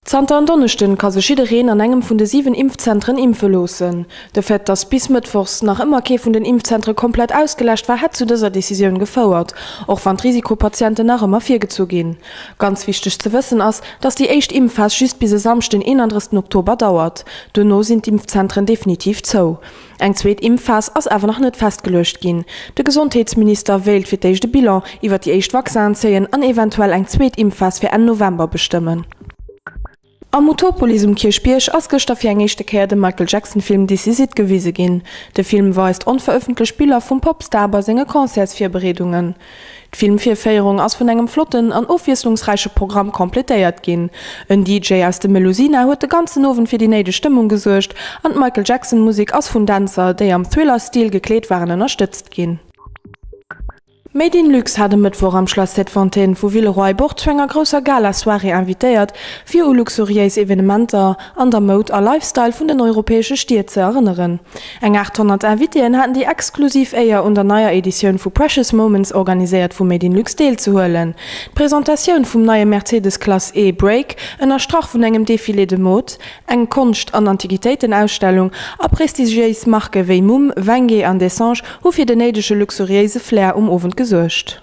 Zter an Donnechten ka se schiedereen an engem vun de 7 Impfzentren impfe losen. De Fett dats bis Mittwochs nach immer kee vun den Impfzentre komplett ausgelöscht war, hat zu dieser Decision gefauert, auch wann Risikopatienten nach immer 4 gezugin. Ganz wichtig zu wissen ist, dass die echt Impfphase just bis Samstag den 31. Oktober dauert. Denno sind die Impfzentren definitiv zo. Eng zweet Impfphase ist aber noch nicht festgelöscht gin. Der Gesundheitsminister wählt für de Bilan iwwer die echt Vakzinzeen an eventuell eng zweet Impfphase für Ende November bestimmen. Am Motopolis Kirchbierch ass gestofffirngchte Käer de Michael Jackson-Film This gewiese gin. De Film weist unveröffentlichte Spieler vum Popstar bei senge Konzersfirberedungen. D'Filmfirféierung ass vun engem flotten an aufwieslungsreiche Programm komplettéiert gin. Ein DJ aus de Melusina huet de ganzen Nowen fir die neide Stimmung gesuercht an Michael Jackson Musik ass vun Dancer, déi am Thriller-Stil gekleet waren unterstützt gin. Made in Lux hatte Mittwoch am Schloss Sept-Fontaine vu Villeroy Bourg-Zwänger grosser Gala-Soirée invitéiert, fir luxuriös Evenementer an der Mode a Lifestyle vun den europäesche Stier ze erinnern. Eng 800 Invitien hatten die exklusiv Eier und der neuer Edition vu Precious Moments organisiert vu Made in Lux Deel zu höllen. Präsentationun vum neue Mercedes-Klasse E-Break, ënner Strach vun engem Defilé de Mode, eng Kunst- an Antiquitätenausstellung a prestigiees Marke wéi Mum, Wenge an Dessange, hu fir de neidesche luxuriöse Flair Ofen gesuercht.